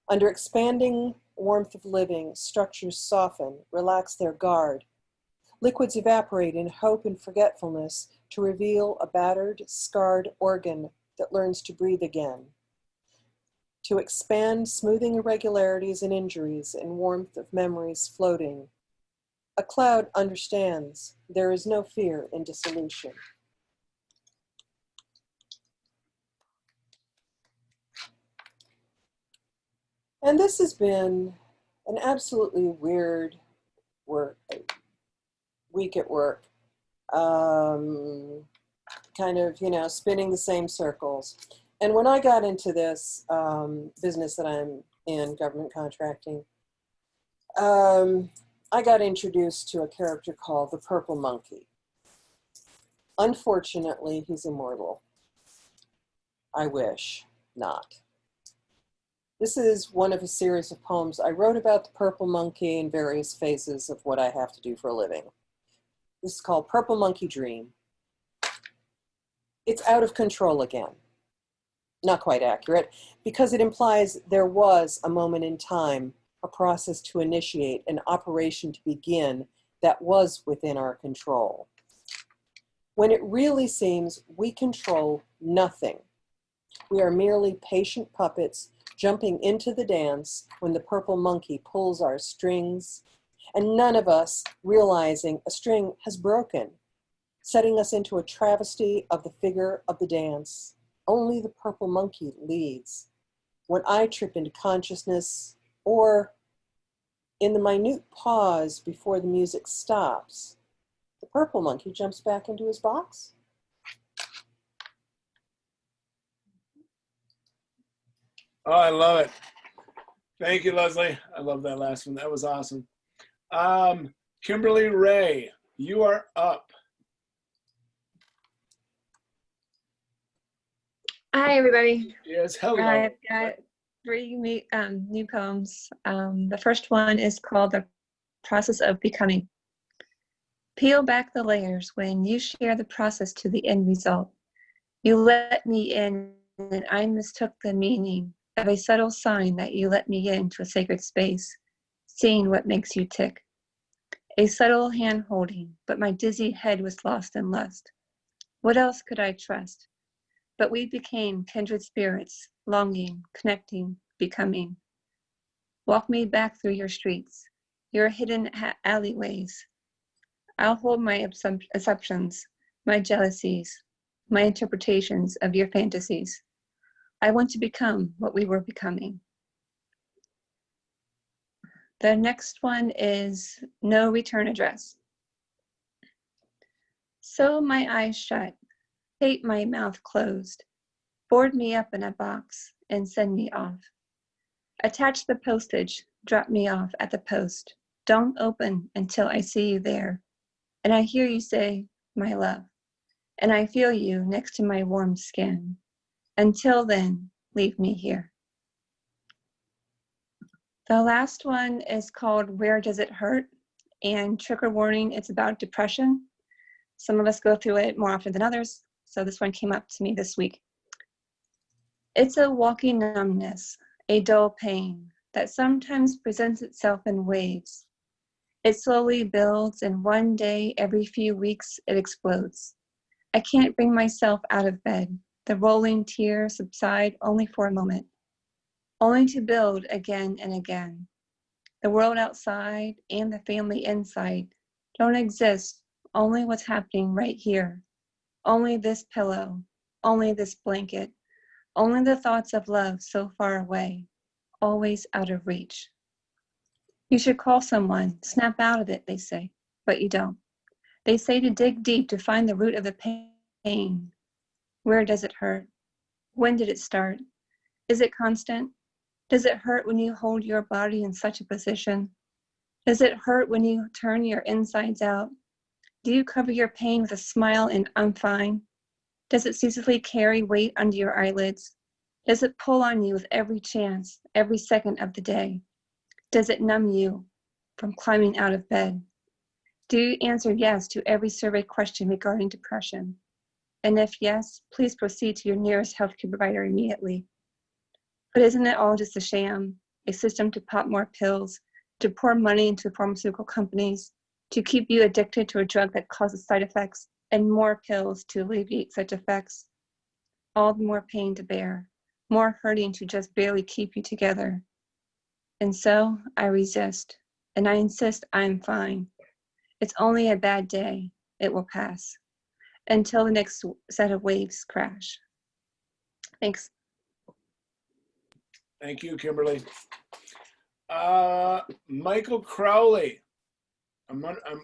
Under expanding warmth of living, structures soften, relax their guard. Liquids evaporate in hope and forgetfulness to reveal a battered, scarred organ that learns to breathe again. To expand, smoothing irregularities and injuries in warmth of memories floating. A cloud understands there is no fear in dissolution. And this has been an absolutely weird week at work. Kind of, spinning the same circles. And when I got into this business that I'm in, government contracting, I got introduced to a character called the Purple Monkey. Unfortunately, he's immortal. I wish not. This is one of a series of poems I wrote about the Purple Monkey in various phases of what I have to do for a living. This is called Purple Monkey Dream. It's out of control again. Not quite accurate, because it implies there was a moment in time, a process to initiate, an operation to begin that was within our control. When it really seems we control nothing. We are merely patient puppets jumping into the dance when the purple monkey pulls our strings, and none of us realizing a string has broken, setting us into a travesty of the figure of the dance. Only the purple monkey leads. When I trip into consciousness, or in the minute pause before the music stops, the purple monkey jumps back into his box. Oh, I love it. Thank you, Lesley. I love that last one. That was awesome. Kimberly Ray, you are up. Hi, everybody. Yes, hello. I've got three new poems. The first one is called The Process of Becoming. Peel back the layers when you share the process to the end result. You let me in, and I mistook the meaning of a subtle sign that you let me into a sacred space, seeing what makes you tick. A subtle hand holding, but my dizzy head was lost in lust. What else could I trust? But we became kindred spirits, longing, connecting, becoming. Walk me back through your streets, your hidden alleyways. I'll hold my assumptions, my jealousies, my interpretations of your fantasies. I want to become what we were becoming. The next one is no return address. Sew my eyes shut, tape my mouth closed, board me up in a box and send me off. Attach the postage, drop me off at the post. Don't open until I see you there. And I hear you say, my love. And I feel you next to my warm skin. Until then, leave me here. The last one is called Where Does It Hurt? And trigger warning, it's about depression. Some of us go through it more often than others, so this one came up to me this week. It's a walking numbness, a dull pain that sometimes presents itself in waves. It slowly builds, and one day, every few weeks, it explodes. I can't bring myself out of bed. The rolling tears subside only for a moment, only to build again and again. The world outside and the family inside don't exist, only what's happening right here. Only this pillow, only this blanket, only the thoughts of love so far away, always out of reach. You should call someone, snap out of it, they say, but you don't. They say to dig deep to find the root of the pain. Where does it hurt? When did it start? Is it constant? Does it hurt when you hold your body in such a position? Does it hurt when you turn your insides out? Do you cover your pain with a smile and I'm fine? Does it ceaselessly carry weight under your eyelids? Does it pull on you with every chance, every second of the day? Does it numb you from climbing out of bed? Do you answer yes to every survey question regarding depression? And if yes, please proceed to your nearest healthcare provider immediately. But isn't it all just a sham, a system to pop more pills, to pour money into pharmaceutical companies, to keep you addicted to a drug that causes side effects, and more pills to alleviate such effects? All the more pain to bear, more hurting to just barely keep you together. And so I resist, and I insist I'm fine. It's only a bad day. It will pass until the next set of waves crash. Thanks. Thank you, Kimberly. Michael Crowley.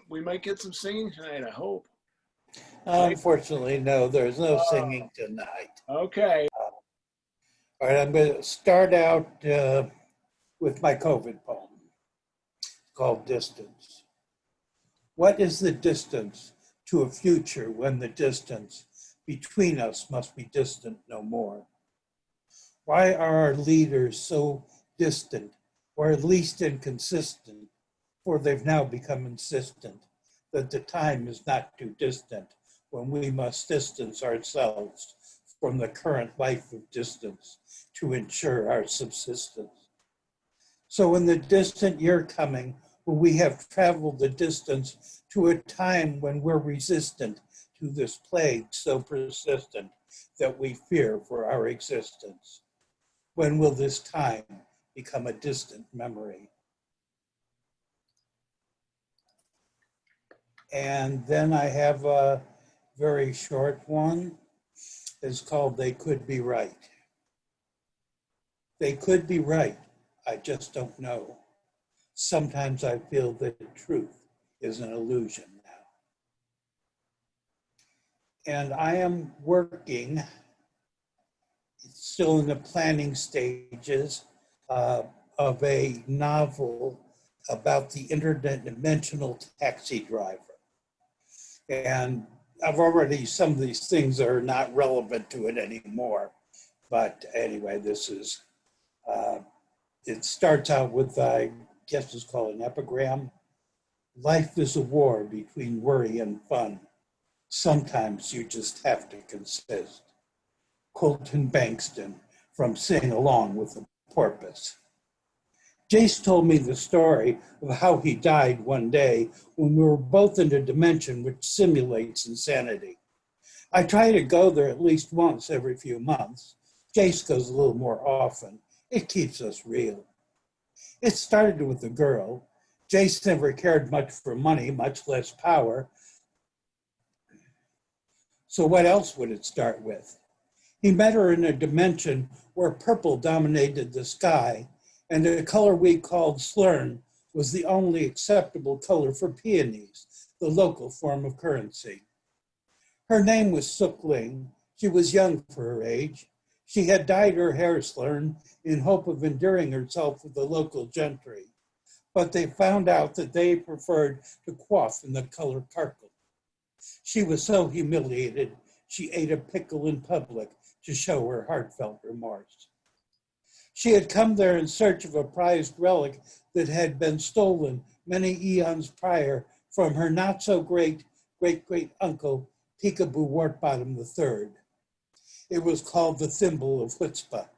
We might get some singing tonight, I hope. Unfortunately, no, there's no singing tonight. Okay. All right, I'm going to start out with my COVID poem called Distance. What is the distance to a future when the distance between us must be distant no more? Why are our leaders so distant, or at least inconsistent, for they've now become insistent that the time is not too distant when we must distance ourselves from the current life of distance to ensure our subsistence. So in the distant year coming, when we have traveled the distance to a time when we're resistant to this plague so persistent that we fear for our existence, when will this time become a distant memory? And then I have a very short one. It's called They Could Be Right. They could be right, I just don't know. Sometimes I feel that truth is an illusion now. And I am working, still in the planning stages, of a novel about the interdimensional taxi driver. And I've already, some of these things are not relevant to it anymore. But anyway, this is, it starts out with, I guess it's called an epigram. Life is a war between worry and fun. Sometimes you just have to consist. Colton Bankston from Sing Along with the Porpoise. Jace told me the story of how he died one day when we were both in a dimension which simulates insanity. I try to go there at least once every few months. Jace goes a little more often. It keeps us real. It started with a girl. Jace never cared much for money, much less power. So what else would it start with? He met her in a dimension where purple dominated the sky, and the color we called slurn was the only acceptable color for peonies, the local form of currency. Her name was Suk Ling. She was young for her age. She had dyed her hair slurn in hope of endearing herself with the local gentry, but they found out that they preferred to quaff in the color carkle. She was so humiliated, she ate a pickle in public to show her heartfelt remorse. She had come there in search of a prized relic that had been stolen many eons prior from her not-so-great great-great-uncle, Peekaboo Wartbottom III. It was called the Thimble of Chutzpah.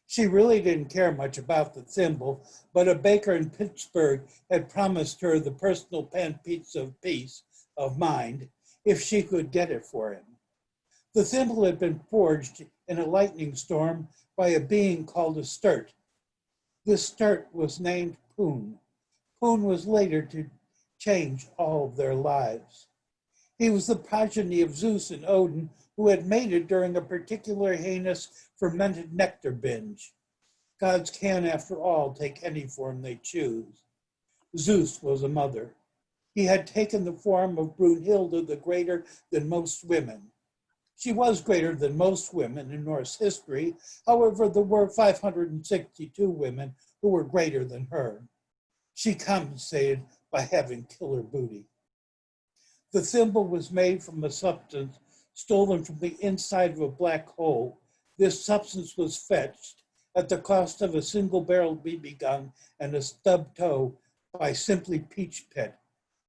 She really didn't care much about the thimble, but a baker in Pittsburgh had promised her the personal pan pizza of peace of mind if she could get it for him. The thimble had been forged in a lightning storm by a being called a sturt. This sturt was named Poon. Poon was later to change all of their lives. He was the progeny of Zeus and Odin, who had mated during a particular heinous fermented nectar binge. Gods can, after all, take any form they choose. Zeus was a mother. He had taken the form of Brunhilde, the greater than most women. She was greater than most women in Norse history. However, there were 562 women who were greater than her. She compensated by having killer booty. The thimble was made from a substance stolen from the inside of a black hole. This substance was fetched at the cost of a single-barreled BB gun and a stub toe by Simply Peach Pit,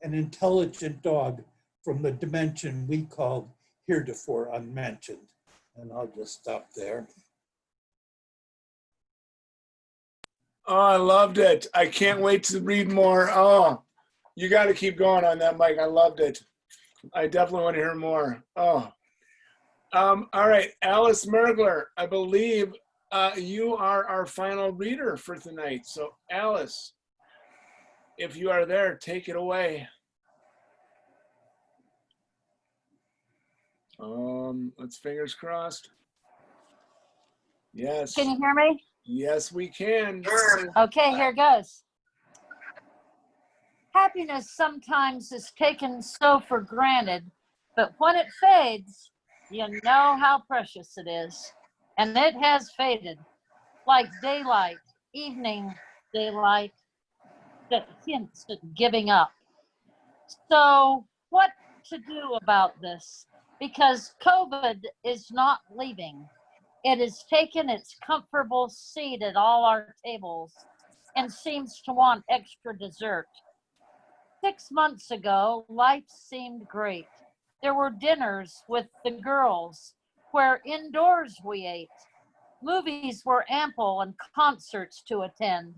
an intelligent dog from the dimension we called heretofore unmentioned. And I'll just stop there. Oh, I loved it. I can't wait to read more. Oh, you got to keep going on that, Mike. I loved it. I definitely want to hear more. Oh, all right. Alice Mergler, I believe you are our final reader for tonight. So Alice, if you are there, take it away. Let's fingers crossed. Yes. Can you hear me? Yes, we can. Okay, here goes. Happiness sometimes is taken so for granted, but when it fades, you know how precious it is. And it has faded, like daylight, evening daylight, that hints at giving up. So what to do about this? Because COVID is not leaving. It has taken its comfortable seat at all our tables and seems to want extra dessert. 6 months ago, life seemed great. There were dinners with the girls where indoors we ate. Movies were ample and concerts to attend.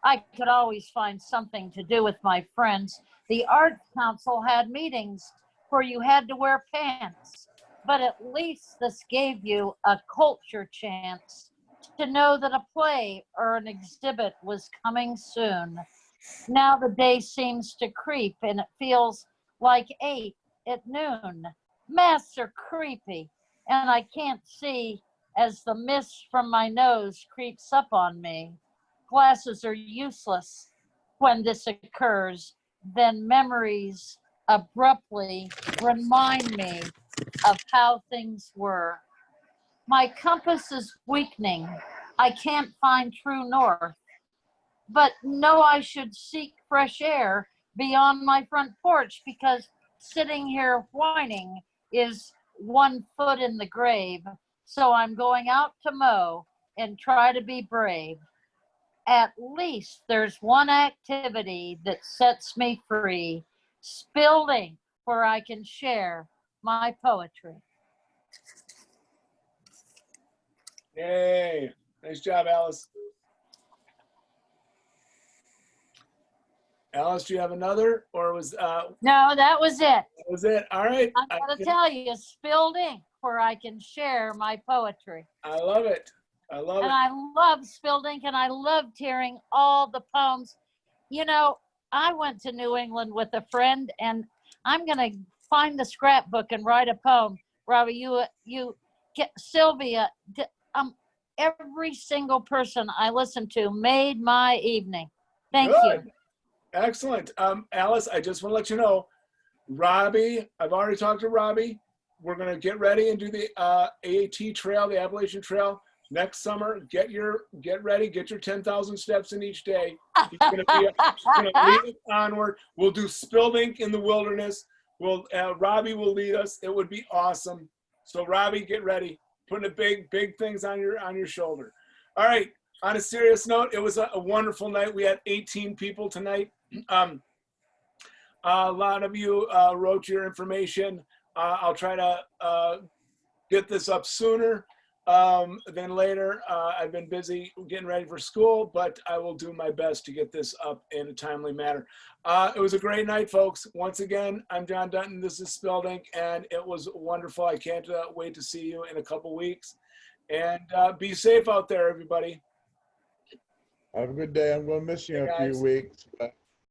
I could always find something to do with my friends. The Arts Council had meetings where you had to wear pants, but at least this gave you a culture chance to know that a play or an exhibit was coming soon. Now the day seems to creep and it feels like 8 at noon. Masks are creepy and I can't see as the mist from my nose creeps up on me. Glasses are useless when this occurs. Then memories abruptly remind me of how things were. My compass is weakening. I can't find true north, but know I should seek fresh air beyond my front porch because sitting here whining is 1 foot in the grave. So I'm going out to mow and try to be brave. At least there's one activity that sets me free. Spilled ink where I can share my poetry. Yay. Nice job, Alice. Alice, do you have another, or was No, that was it. that was it? All right. I'm going to tell you, spilled ink where I can share my poetry. I love it. I love And it. I love spilled ink, and I loved hearing all the poems. You know, I went to New England with a friend, and I'm going to find the scrapbook and write a poem. Robbie, you get Sylvia. Every single person I listened to made my evening. Thank Good. you. Excellent. Alice, I just want to let you know, Robbie, I've already talked to Robbie. We're going to get ready and do the AAT trail, the Appalachian Trail next summer. Get ready, get your 10,000 steps in each day. He's going to lead us onward. We'll do spilled ink in the wilderness. Robbie will lead us. It would be awesome. So Robbie, get ready. Putting the big things on your shoulder. All right. On a serious note, it was a wonderful night. We had 18 people tonight. A lot of you wrote your information. I'll try to get this up sooner than later. I've been busy getting ready for school, but I will do my best to get this up in a timely manner. It was a great night, folks. Once again, I'm John Dutton. This is Spilled Ink, and it was wonderful. I can't wait to see you in a couple weeks. And be safe out there, everybody. Have a good day. I'm going to miss you in a few weeks. But